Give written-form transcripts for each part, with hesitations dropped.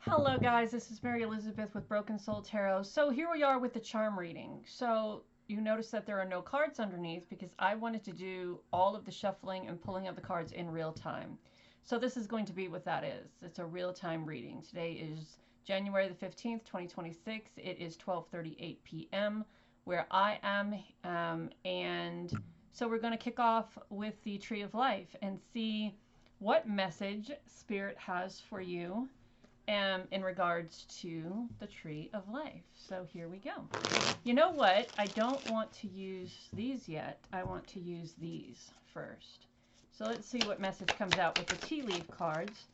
Hello guys, this is Mary Elizabeth with Broken Soul Tarot. So here we are with the charm reading. So you notice that there are no cards underneath because I wanted to do all of the shuffling and pulling of the cards in real time. So this is going to be what that is. It's a real-time reading. Today is January the 15th, 2026. It is 12:38 p.m. where I am. And so we're going to kick off with the Tree of Life and see what message Spirit has for you in regards to the Tree of Life. So here we go. You know what? I don't want to use these yet. I want to use these first. So let's see what message comes out with the tea leaf cards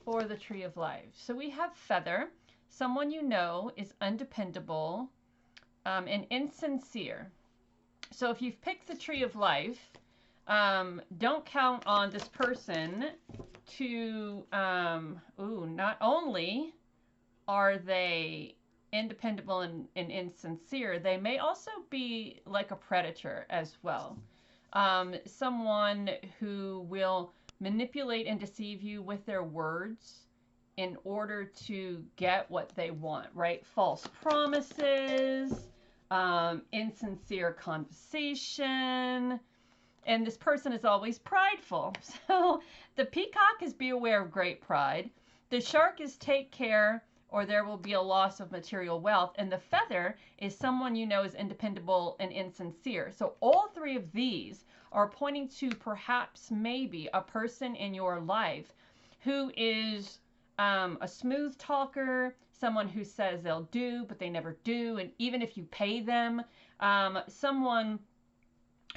for the Tree of Life. So we have Feather. Someone you know is undependable and insincere. So if you've picked the Tree of Life, don't count on this person to, not only are they independable and insincere, they may also be like a predator as well. Someone who will manipulate and deceive you with their words in order to get what they want, right? False promises, insincere conversation. And this person is always prideful. So the peacock is be aware of great pride. The shark is take care or there will be a loss of material wealth. And the feather is someone you know is independable and insincere. So all three of these are pointing to perhaps maybe a person in your life who is a smooth talker, someone who says they'll do, but they never do. And even if you pay them, someone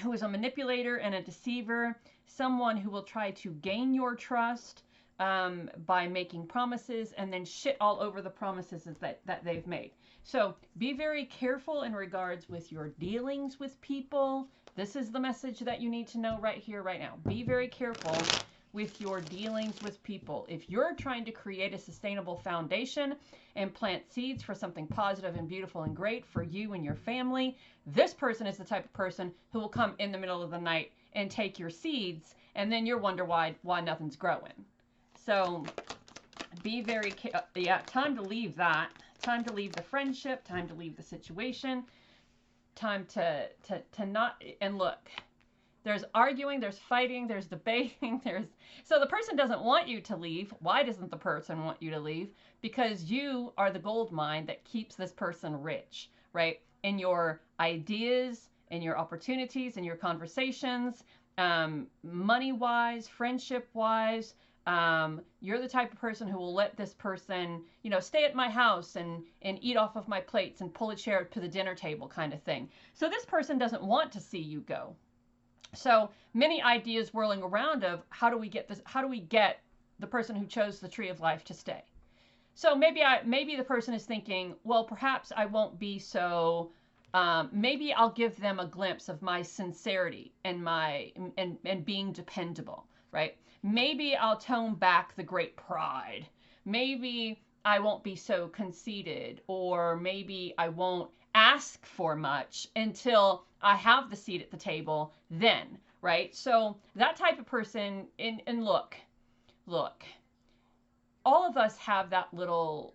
who is a manipulator and a deceiver, someone who will try to gain your trust by making promises and then shit all over the promises that they've made. So be very careful in regards with your dealings with people. This is the message that you need to know right here, right now. Be very careful with your dealings with people. If you're trying to create a sustainable foundation and plant seeds for something positive and beautiful and great for you and your family, this person is the type of person who will come in the middle of the night and take your seeds, and then you'll wonder why nothing's growing. So be very time to leave that. Time to leave the friendship, time to leave the situation, time to not, and look, there's arguing, there's fighting, there's debating, so the person doesn't want you to leave. Why doesn't the person want you to leave? Because you are the gold mine that keeps this person rich, right? In your ideas, in your opportunities, in your conversations, money-wise, friendship-wise. You're the type of person who will let this person, stay at my house and eat off of my plates and pull a chair to the dinner table kind of thing. So this person doesn't want to see you go. So many ideas whirling around of how do we get the person who chose the Tree of Life to stay. So maybe the person is thinking, well, perhaps I won't be so, maybe I'll give them a glimpse of my sincerity and being dependable, right? Maybe I'll tone back the great pride. Maybe I won't be so conceited, or maybe I won't ask for much until I have the seat at the table then, right? So that type of person, and look, all of us have that little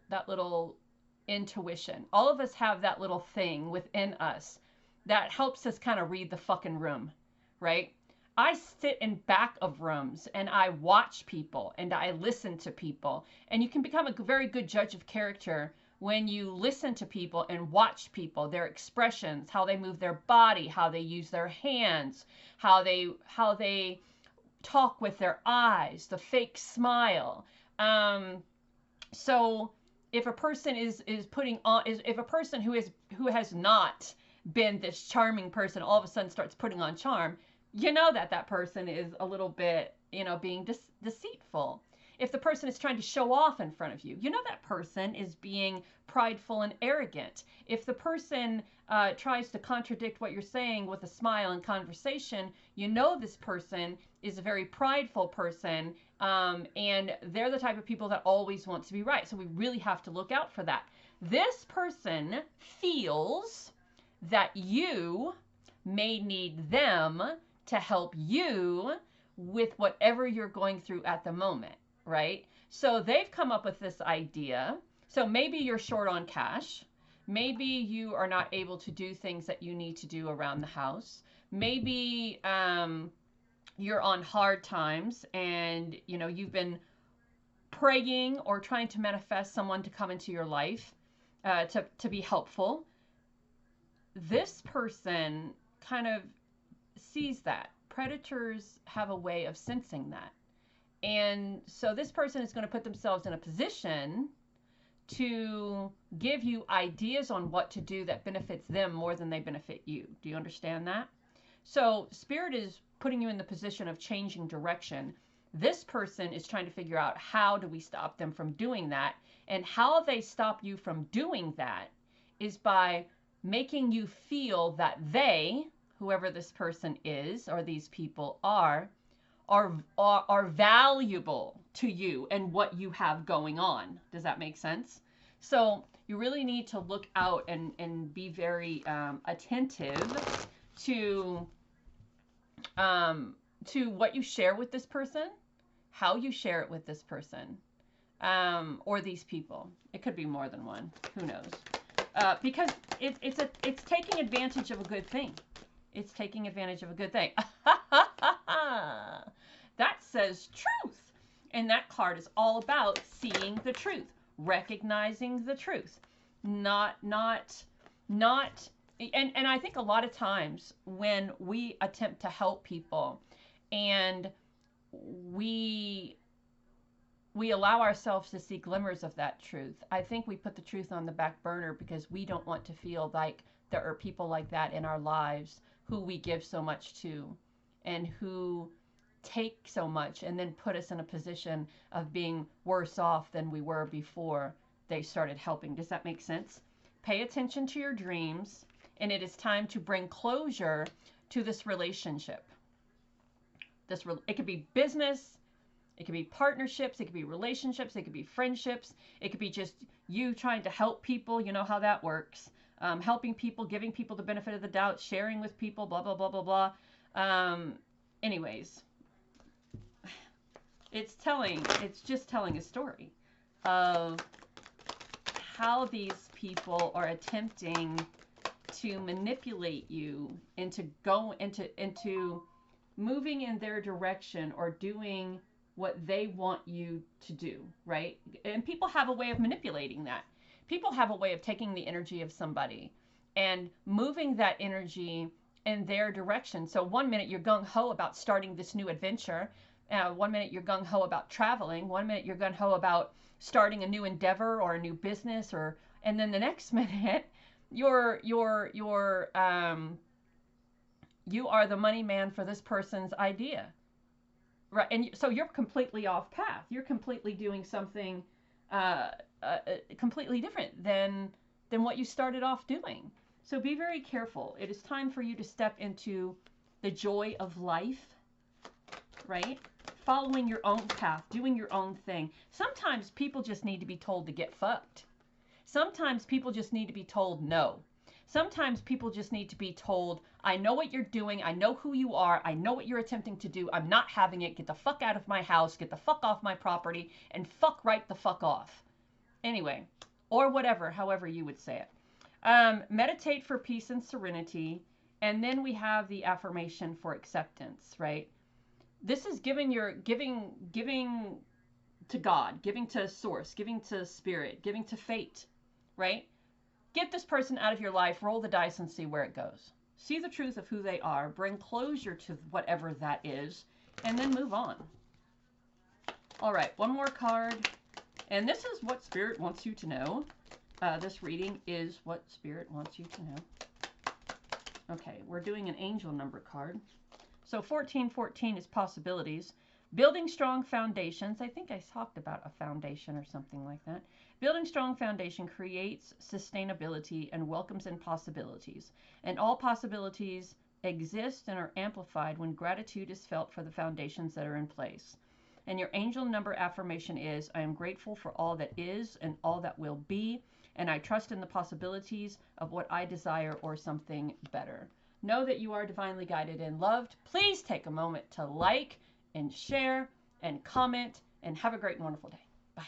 intuition. All of us have that little thing within us that helps us kind of read the fucking room, right? I sit in back of rooms and I watch people and I listen to people, and you can become a very good judge of character when you listen to people and watch people, their expressions, how they move their body, how they use their hands, how they talk with their eyes, the fake smile. So if a person is putting on, if a person who has not been this charming person all of a sudden starts putting on charm, you know that person is a little bit, being deceitful. If the person is trying to show off in front of you, you know that person is being prideful and arrogant. If the person tries to contradict what you're saying with a smile and conversation, you know this person is a very prideful person, and they're the type of people that always want to be right. So we really have to look out for that. This person feels that you may need them to help you with whatever you're going through at the moment, right? So they've come up with this idea So maybe you're short on cash. Maybe you are not able to do things that you need to do around the house. Maybe you're on hard times and you've been praying or trying to manifest someone to come into your life to be helpful. This person kind of sees that. Predators have a way of sensing that. And so this person is going to put themselves in a position to give you ideas on what to do that benefits them more than they benefit you. Do you understand that? So Spirit is putting you in the position of changing direction. This person is trying to figure out, how do we stop them from doing that? And how they stop you from doing that is by making you feel that they, whoever this person is or these people are valuable to you and what you have going on. Does that make sense? So you really need to look out and be very attentive to what you share with this person, how you share it with this person, or these people. It could be more than one. Who knows? Because it's taking advantage of a good thing. It's taking advantage of a good thing. That says truth. And that card is all about seeing the truth, recognizing the truth. And I think a lot of times when we attempt to help people and we allow ourselves to see glimmers of that truth, I think we put the truth on the back burner because we don't want to feel like there are people like that in our lives who we give so much to and who take so much and then put us in a position of being worse off than we were before they started helping. Does that make sense? Pay attention to your dreams, and it is time to bring closure to this relationship. It could be business, it could be partnerships, it could be relationships, it could be friendships, it could be just you trying to help people. You know how that works. Helping people, giving people the benefit of the doubt, sharing with people, blah, blah, blah, blah, blah. Anyways, it's just telling a story of how these people are attempting to manipulate you into moving in their direction or doing what they want you to do, right? And people have a way of manipulating that. People have a way of taking the energy of somebody and moving that energy in their direction. So one minute you're gung-ho about starting this new adventure. 1 minute you're gung-ho about traveling. 1 minute you're gung-ho about starting a new endeavor or a new business, and then the next minute you are the money man for this person's idea. Right. And so you're completely off path. You're completely doing something completely different than what you started off doing. So be very careful. It is time for you to step into the joy of life, right? Following your own path, doing your own thing. Sometimes people just need to be told to get fucked. Sometimes people just need to be told no. Sometimes people just need to be told, I know what you're doing. I know who you are. I know what you're attempting to do. I'm not having it. Get the fuck out of my house. Get the fuck off my property. And fuck right the fuck off. Anyway, or whatever, however you would say it. Meditate for peace and serenity. And then we have the affirmation for acceptance, right? This is giving to God, giving to source, giving to spirit, giving to fate, right? Get this person out of your life, roll the dice and see where it goes. See the truth of who they are, bring closure to whatever that is, and then move on. All right, one more card. And this is what Spirit wants you to know. This reading is what Spirit wants you to know. Okay, we're doing an angel number card. So 1414 is possibilities. Building strong foundations. I think I talked about a foundation or something like that. Building strong foundation creates sustainability and welcomes in possibilities. And all possibilities exist and are amplified when gratitude is felt for the foundations that are in place. And your angel number affirmation is, I am grateful for all that is and all that will be, and I trust in the possibilities of what I desire or something better. Know that you are divinely guided and loved. Please take a moment to like and share and comment, and have a great and wonderful day. Bye.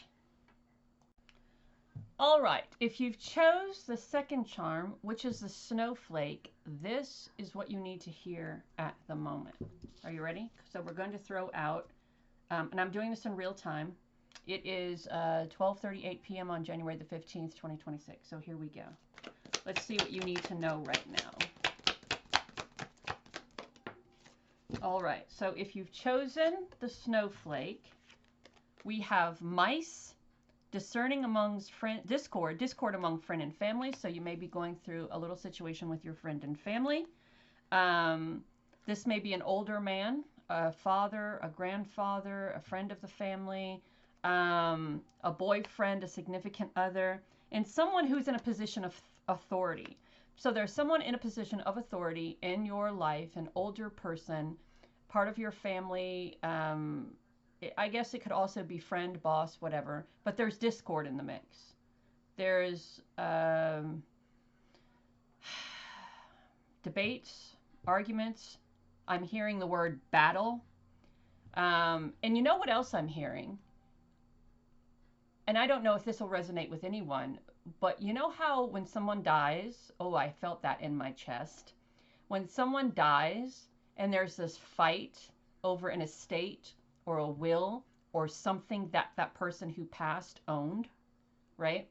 All right, if you've chose the second charm, which is the snowflake, this is what you need to hear at the moment. Are you ready? So we're going to throw out, and I'm doing this in real time. It is 12:38 p.m. on January the 15th, 2026. So here we go. Let's see what you need to know right now. All right, so if you've chosen the snowflake, we have mice, discerning amongst discord among friend and family. So you may be going through a little situation with your friend and family. This may be an older man, a father, a grandfather, a friend of the family, a boyfriend, a significant other, and someone who's in a position of authority. So there's someone in a position of authority in your life, an older person, part of your family. I guess it could also be friend, boss, whatever, but there's discord in the mix. There's debates, arguments. I'm hearing the word battle. And you know what else I'm hearing? And I don't know if this will resonate with anyone, but you know how when someone dies, oh, I felt that in my chest. When someone dies and there's this fight over an estate or a will or something that that person who passed owned, right?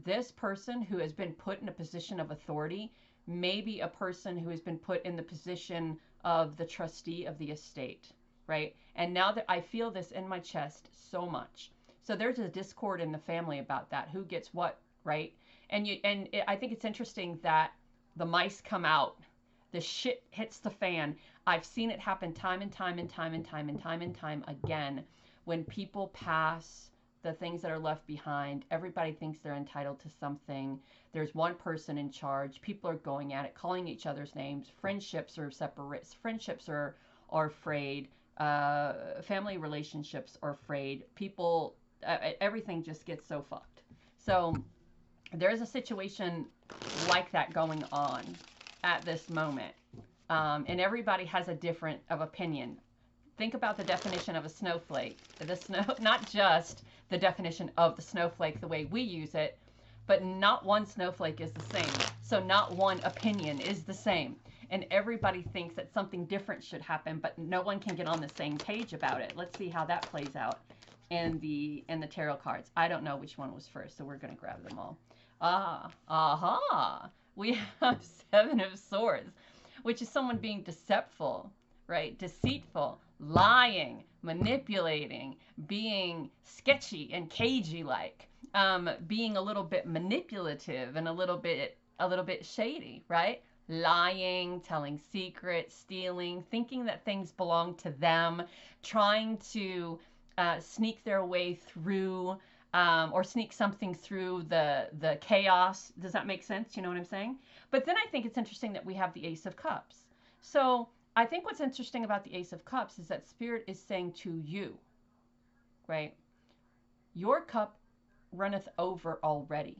This person who has been put in a position of authority, maybe a person who has been put in the position of the trustee of the estate, right? And now that I feel this in my chest so much. So there's a discord in the family about that. Who gets what, right? I think it's interesting that the mice come out. The shit hits the fan. I've seen it happen time and time and time and time and time and time again. When people pass, the things that are left behind, everybody thinks they're entitled to something. There's one person in charge. People are going at it, calling each other's names. Friendships are separate. Friendships are frayed. Family relationships are frayed. People, everything just gets so fucked. So there's a situation like that going on at this moment. And everybody has a different of opinion. Think about the definition of a snowflake. Not just the definition of the snowflake the way we use it, but not one snowflake is the same. So not one opinion is the same. And everybody thinks that something different should happen, but no one can get on the same page about it. Let's see how that plays out in the tarot cards. I don't know which one was first, so we're going to grab them all. Aha! We have Seven of Swords, which is someone being deceitful, right? Deceitful, lying, manipulating, being sketchy and cagey-like, being a little bit manipulative and a little bit shady, right? Lying, telling secrets, stealing, thinking that things belong to them, trying to sneak their way through or sneak something through the chaos. Does that make sense? You know what I'm saying? But then I think it's interesting that we have the Ace of Cups. So I think what's interesting about the Ace of Cups is that Spirit is saying to you, right? Your cup runneth over already.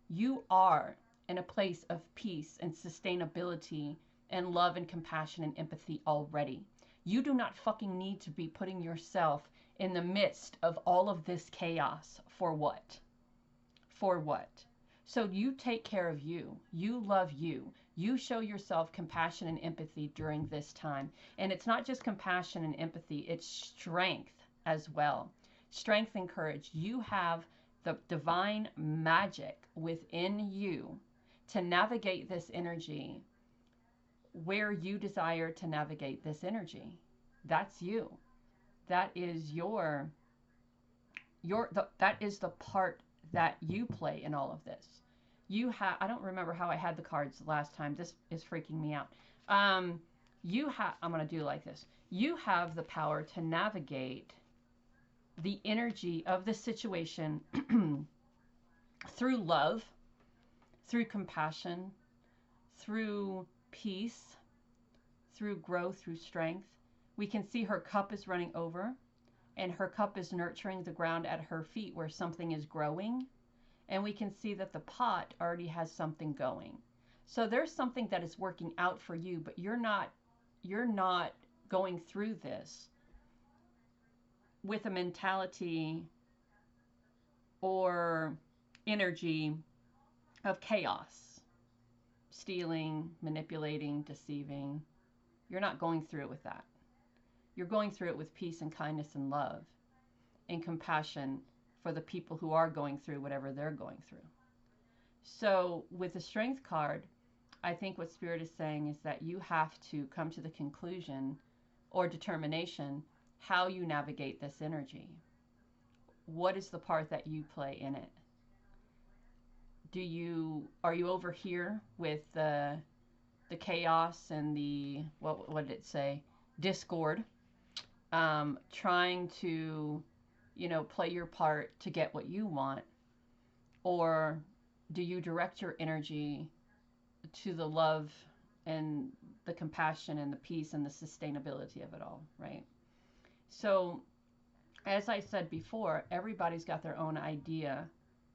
You are in a place of peace and sustainability and love and compassion and empathy already. You do not fucking need to be putting yourself in the midst of all of this chaos. For what? For what? So you take care of you. You love you. You show yourself compassion and empathy during this time. And it's not just compassion and empathy, it's strength as well. Strength and courage. You have the divine magic within you to navigate this energy where you desire to navigate this energy. That's you. That is that is the part that you play in all of this. You have, I don't remember how I had the cards last time. This is freaking me out. I'm going to do like this. You have the power to navigate the energy of this situation through love, through compassion, through peace, through growth, through strength. We can see her cup is running over, and her cup is nurturing the ground at her feet where something is growing. And we can see that the pot already has something going. So there's something that is working out for you, but you're not going through this with a mentality or energy of chaos, stealing, manipulating, deceiving. You're not going through it with that. You're going through it with peace and kindness and love and compassion for the people who are going through whatever they're going through. So with the Strength card, I think what Spirit is saying is that you have to come to the conclusion or determination how you navigate this energy. What is the part that you play in it? Are you over here with the chaos and the, what did it say? Discord, trying to, play your part to get what you want? Or do you direct your energy to the love and the compassion and the peace and the sustainability of it all, right? So, as I said before, everybody's got their own idea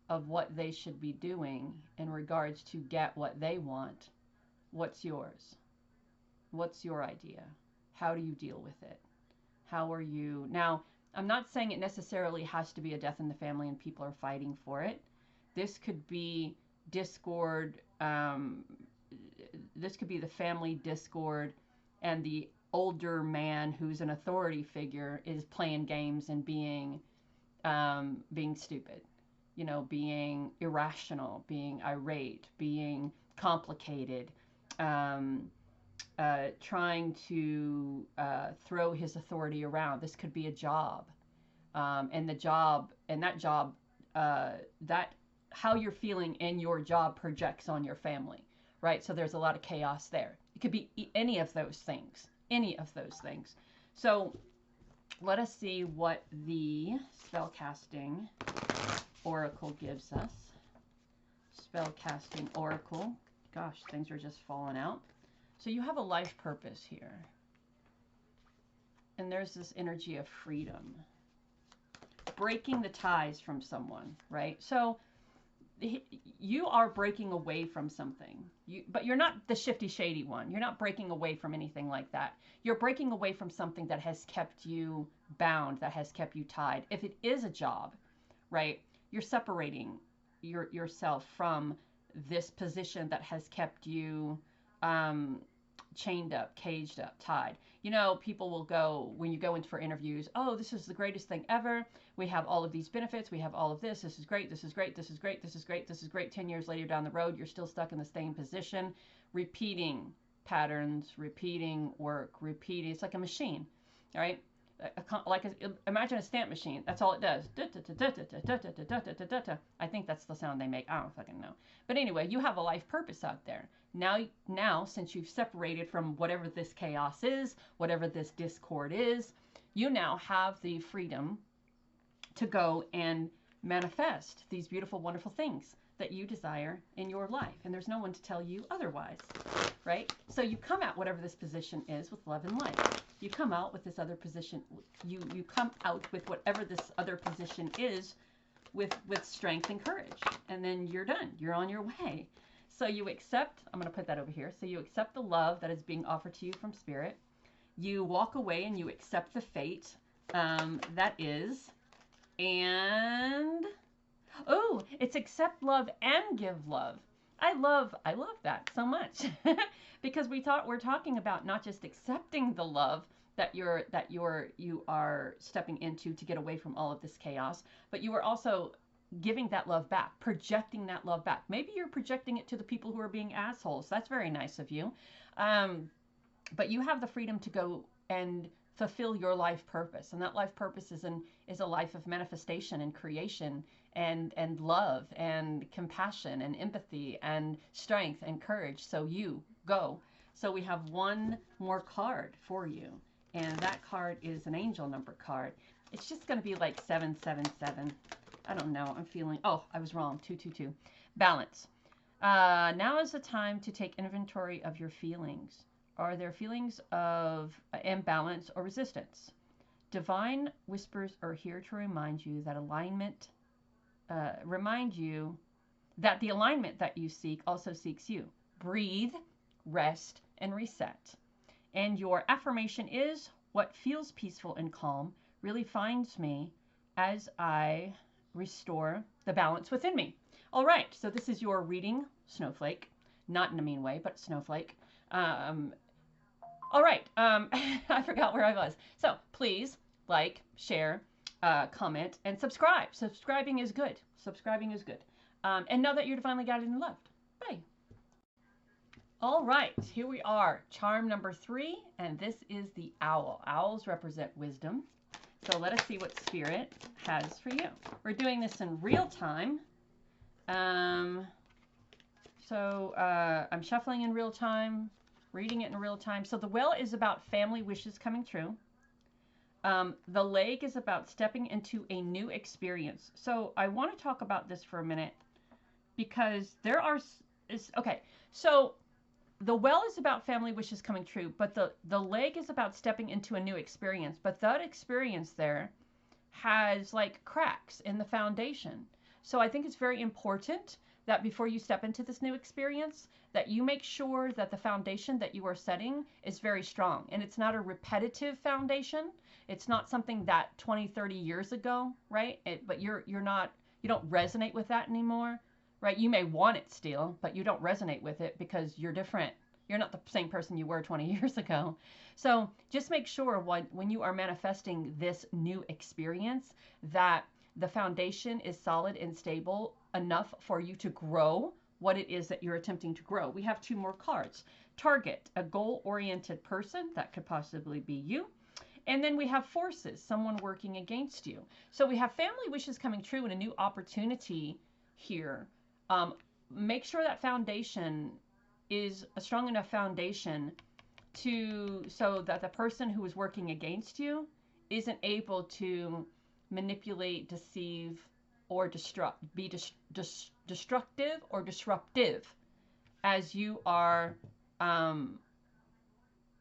of what they should be doing in regards to get what they want. What's yours? What's your idea? How do you deal with it? How are you? Now, I'm not saying it necessarily has to be a death in the family and people are fighting for it. This could be discord. This could be the family discord, and the older man who's an authority figure is playing games and being stupid, being irrational, being irate, being complicated, trying to throw his authority around. This could be a job, and that how you're feeling in your job projects on your family, right? So there's a lot of chaos there. It could be any of those things, So let us see what the Spellcasting Oracle gives us. Spellcasting Oracle. Gosh, things are just falling out. So you have a life purpose here. And there's this energy of freedom. Breaking the ties from someone, right? So you are breaking away from something, but you're not the shifty, shady one. You're not breaking away from anything like that. You're breaking away from something that has kept you bound, that has kept you tied. If it is a job, right, you're separating yourself from this position that has kept you chained up, caged up, tied. People will go, when you go in for interviews, oh, this is the greatest thing ever. We have all of these benefits. We have all of this. This is great. This is great. This is great. This is great. This is great. 10 years later down the road, you're still stuck in the same position, repeating patterns, repeating work, repeating. It's like a machine, all right? Imagine a stamp machine. That's all it does. I think that's the sound they make. I don't fucking know. But anyway, you have a life purpose out there. Now, since you've separated from whatever this chaos is, whatever this discord is, you now have the freedom to go and manifest these beautiful, wonderful things that you desire in your life. And there's no one to tell you otherwise, right? So you come at whatever this position is with love and light. You come out with this other position. You come out with whatever this other position is with strength and courage. And then you're done. You're on your way. So you accept, I'm going to put that over here. So you accept the love that is being offered to you from Spirit. You walk away and you accept the fate that is. And, oh, it's accept love and give love. I love that so much because we're talking about not just accepting the love that you are stepping into to get away from all of this chaos, but you are also giving that love back, projecting that love back. Maybe you're projecting it to the people who are being assholes. That's very nice of you. But you have the freedom to go and fulfill your life purpose. And that life purpose is a life of manifestation and creation and love and compassion and empathy and strength and courage. So you go. So we have one more card for you. And that card is an angel number card. It's just going to be like 777. I don't know. I'm feeling, oh, I was wrong. 222. Balance. Now is the time to take inventory of your feelings. Are there feelings of imbalance or resistance? Divine whispers are here to remind you that the alignment that you seek also seeks you. Breathe, rest, and reset. And your affirmation is, what feels peaceful and calm really finds me as I restore the balance within me. All right, so this is your reading, Snowflake. Not in a mean way, but Snowflake. All right, I forgot where I was. So please like, share, comment, and subscribe. Subscribing is good. Subscribing is good. And know that you're divinely guided and loved. Bye. All right, here we are. Charm number 3, and this is the owl. Owls represent wisdom. So let us see what Spirit has for you. We're doing this in real time. I'm shuffling in real time, reading it in real time. So the well is about family wishes coming true. The leg is about stepping into a new experience. So I want to talk about this for a minute because there are, okay, so the well is about family wishes coming true, but the leg is about stepping into a new experience. But that experience there has like cracks in the foundation. So I think it's very important that before you step into this new experience, that you make sure that the foundation that you are setting is very strong. And it's not a repetitive foundation. It's not something that 20, 30 years ago, right? But you don't resonate with that anymore, right? You may want it still, but you don't resonate with it because you're different. You're not the same person you were 20 years ago. So just make sure when you are manifesting this new experience that the foundation is solid and stable enough for you to grow what it is that you're attempting to grow. We have 2 more cards. Target, a goal-oriented person. That could possibly be you. And then we have forces, someone working against you. So we have family wishes coming true and a new opportunity here. Make sure that foundation is a strong enough foundation so that the person who is working against you isn't able to manipulate, deceive, or be destructive or disruptive as you are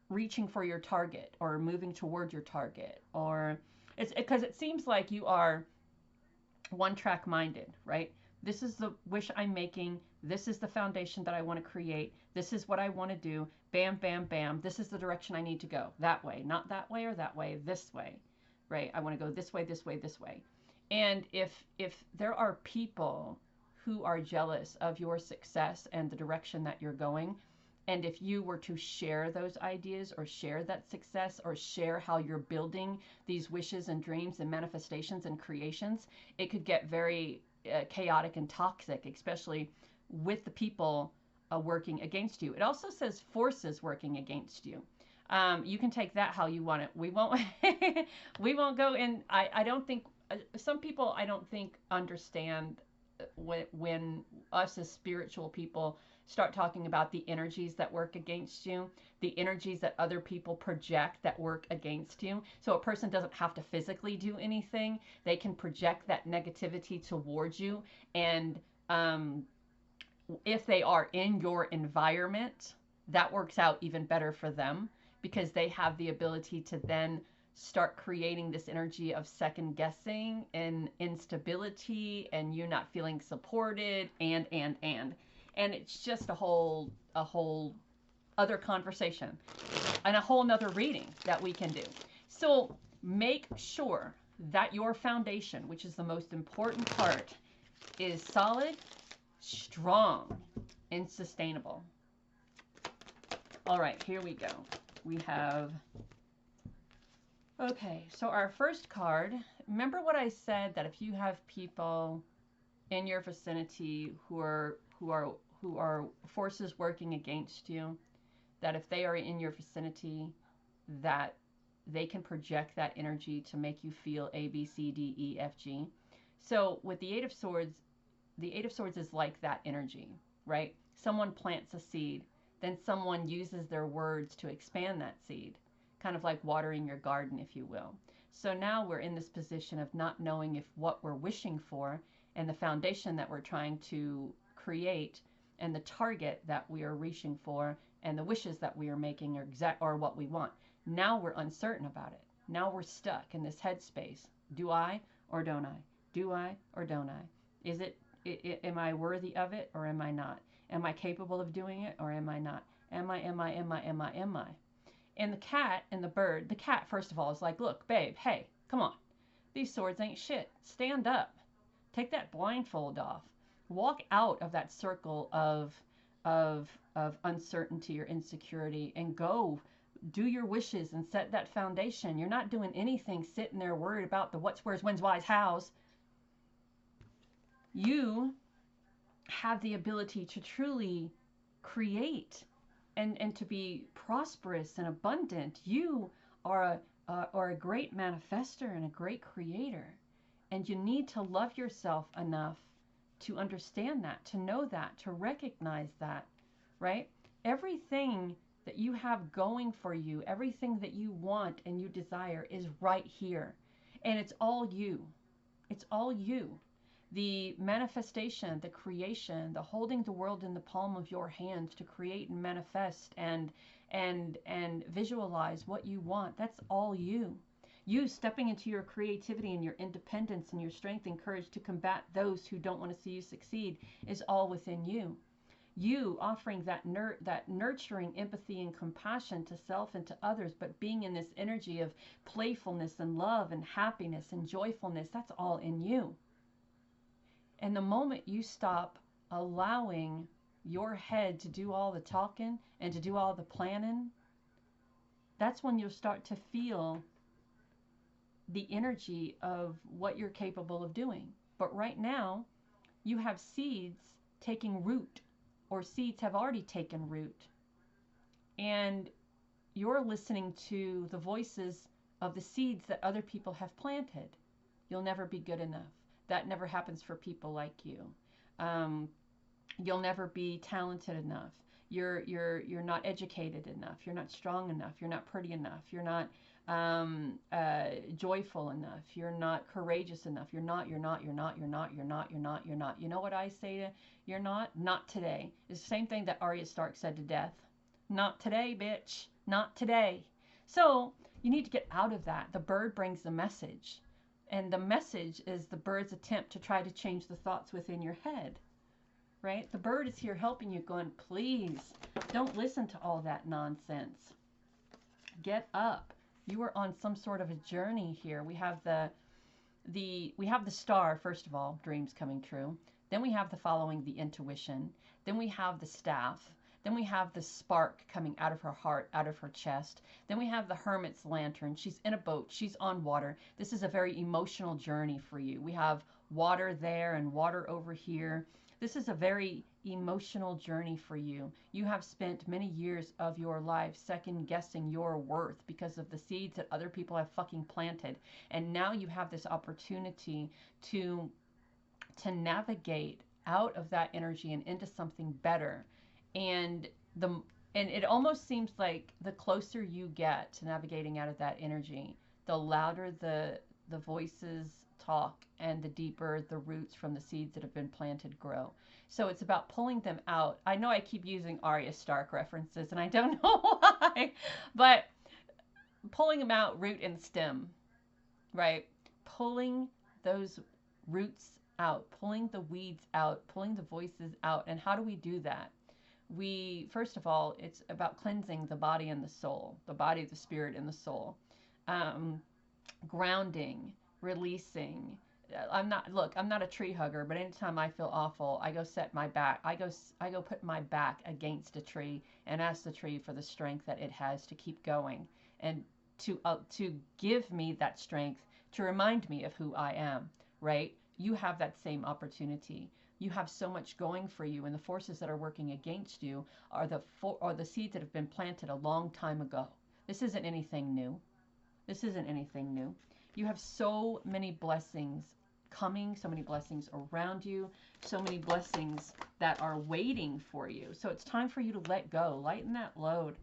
reaching for your target or moving toward your target. Or it's because it seems like you are one-track minded, right? This is the wish I'm making. This is the foundation that I want to create. This is what I want to do. Bam, bam, bam. This is the direction I need to go. That way, not that way or that way, this way, right? I want to go this way, this way, this way. And if there are people who are jealous of your success and the direction that you're going, and if you were to share those ideas or share that success or share how you're building these wishes and dreams and manifestations and creations, it could get very chaotic and toxic, especially with the people working against you. It also says forces working against you. You can take that how you want it. We won't we won't go in. I don't think some people I don't think understand when us as spiritual people start talking about the energies that work against you, the energies that other people project that work against you. So a person doesn't have to physically do anything. They can project that negativity towards you. And if they are in your environment, that works out even better for them because they have the ability to then start creating this energy of second guessing and instability and you not feeling supported and it's just a whole other conversation and a whole nother reading that we can do. So make sure that your foundation, which is the most important part, is solid, strong, and sustainable. All right, here we go. We have, okay, so our first card, remember what I said that if you have people in your vicinity who are forces working against you, that if they are in your vicinity, that they can project that energy to make you feel A, B, C, D, E, F, G. So with the Eight of Swords is like that energy, right? Someone plants a seed, then someone uses their words to expand that seed, kind of like watering your garden, if you will. So now we're in this position of not knowing if what we're wishing for and the foundation that we're trying to create and the target that we are reaching for and the wishes that we are making are what we want. Now we're uncertain about it. Now we're stuck in this headspace. Do I or don't I? Do I or don't I? Am I worthy of it or am I not? Am I capable of doing it or am I not? Am I? And the cat and the bird, the cat, first of all, is like, look, babe, hey, come on. These swords ain't shit. Stand up. Take that blindfold off. Walk out of that circle of uncertainty or insecurity and go do your wishes and set that foundation. You're not doing anything sitting there worried about the what's, where's, when's, why's, how's. You have the ability to truly create and to be prosperous and abundant. You are a great manifester and a great creator. And you need to love yourself enough to understand that, to know that, to recognize that, right? Everything that you have going for you, everything that you want and you desire is right here. And it's all you. It's all you. The manifestation, the creation, the holding the world in the palm of your hands to create and manifest and visualize what you want, that's all you. You stepping into your creativity and your independence and your strength and courage to combat those who don't want to see you succeed is all within you. You offering that nurturing empathy and compassion to self and to others, but being in this energy of playfulness and love and happiness and joyfulness, that's all in you. And the moment you stop allowing your head to do all the talking and to do all the planning, that's when you'll start to feel the energy of what you're capable of doing. But right now, you have seeds taking root, or seeds have already taken root. And you're listening to the voices of the seeds that other people have planted. You'll never be good enough. That never happens for people like you. You'll never be talented enough. You're not educated enough. You're not strong enough. You're not pretty enough. You're not joyful enough. You're not courageous enough. You're not. You know what I say to you're not? Not today. It's the same thing that Arya Stark said to Death. Not today, bitch. Not today. So you need to get out of that. The bird brings the message. And the message is the bird's attempt to try to change the thoughts within your head. Right? The bird is here helping you, going, please, don't listen to all that nonsense. Get up. You are on some sort of a journey here. We have we have the star, first of all, dreams coming true. Then we have the following, the intuition. Then we have the staff. Then we have the spark coming out of her heart, out of her chest. Then we have the hermit's lantern. She's in a boat. She's on water. This is a very emotional journey for you. We have water there and water over here. This is a very emotional journey for you. You have spent many years of your life second guessing your worth because of the seeds that other people have fucking planted. And now you have this opportunity to navigate out of that energy and into something better. And it almost seems like the closer you get to navigating out of that energy, the louder the voices talk and the deeper the roots from the seeds that have been planted grow. So it's about pulling them out. I know I keep using Arya Stark references and I don't know why, but pulling them out root and stem, right? Pulling those roots out, pulling the weeds out, pulling the voices out. And how do we do that? First of all, it's about cleansing the body and the soul, the body, the spirit, and the soul. Grounding, releasing. I'm not a tree hugger, but anytime I feel awful, I go set my back. I go put my back against a tree and ask the tree for the strength that it has to keep going and to give me that strength to remind me of who I am, right? You have that same opportunity. You have so much going for you, and the forces that are working against you are the seeds that have been planted a long time ago. This isn't anything new. This isn't anything new. You have so many blessings coming, so many blessings around you, so many blessings that are waiting for you. So it's time for you to let go, lighten that load.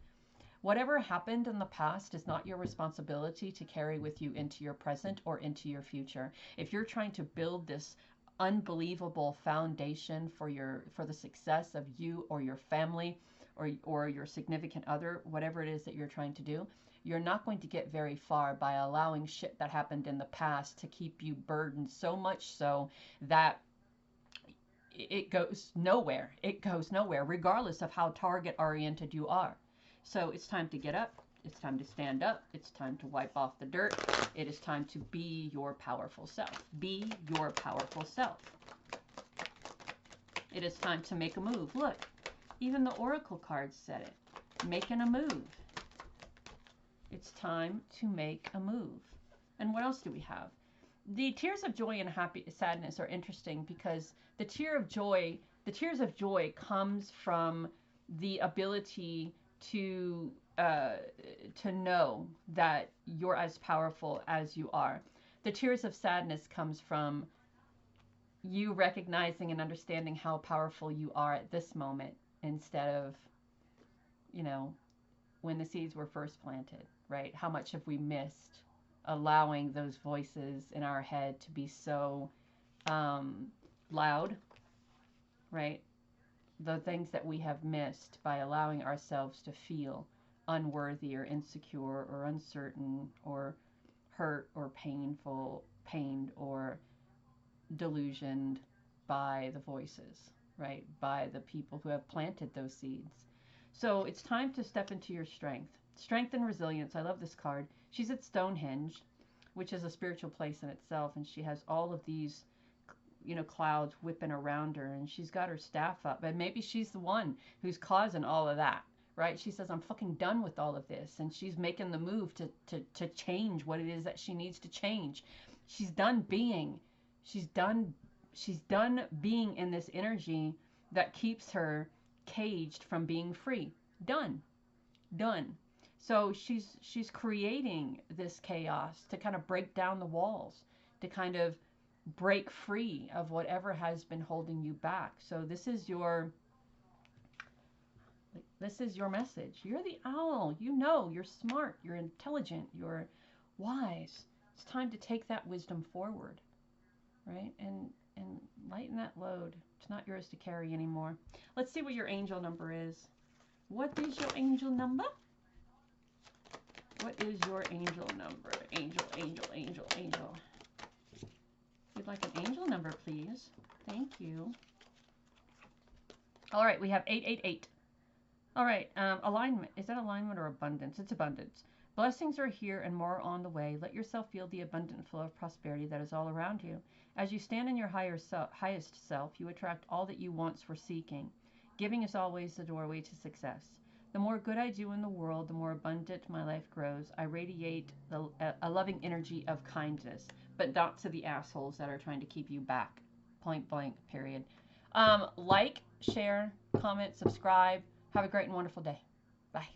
Whatever happened in the past is not your responsibility to carry with you into your present or into your future. If you're trying to build this unbelievable foundation for the success of you or your family or your significant other, whatever it is that you're trying to do, you're not going to get very far by allowing shit that happened in the past to keep you burdened so much so that it goes nowhere. It goes nowhere, regardless of how target oriented you are. So it's time to get up, It's time to stand up. It's time to wipe off the dirt. It is time to be your powerful self. Be your powerful self. It is time to make a move. Look, even the oracle cards said it. Making a move. It's time to make a move. And what else do we have? The tears of joy and sadness are interesting because the tears of joy comes from the ability to know that you're as powerful as you are. The tears of sadness comes from you recognizing and understanding how powerful you are at this moment instead of, you know, when the seeds were first planted, right? How much have we missed allowing those voices in our head to be so loud, right? The things that we have missed by allowing ourselves to feel unworthy or insecure or uncertain or hurt or pained or delusioned by the voices, right? By the people who have planted those seeds. So it's time to step into your strength. Strength and resilience. I love this card. She's at Stonehenge, which is a spiritual place in itself, and she has all of these, you know, clouds whipping around her, and she's got her staff up, and maybe she's the one who's causing all of that, right? She says, I'm fucking done with all of this, and she's making the move to change what it is that she needs to change. She's done being. She's done being in this energy that keeps her caged from being free. Done. So she's creating this chaos to kind of break down the walls, to kind of break free of whatever has been holding you back. So this is your message. You're the owl. You know, you're smart, you're intelligent, you're wise. It's time to take that wisdom forward, right? And lighten that load. It's not yours to carry anymore. Let's see what your angel number is. What is your angel number? What is your angel number? Angel. We'd like an angel number, please. Thank you. All right, we have 888. All right, alignment. Is that alignment or abundance? It's abundance. Blessings are here and more on the way. Let yourself feel the abundant flow of prosperity that is all around you. As you stand in your highest self, you attract all that you once were seeking. Giving is always the doorway to success. The more good I do in the world, the more abundant my life grows. I radiate a loving energy of kindness, but not to the assholes that are trying to keep you back. Point blank, period. Like, share, comment, subscribe. Have a great and wonderful day. Bye.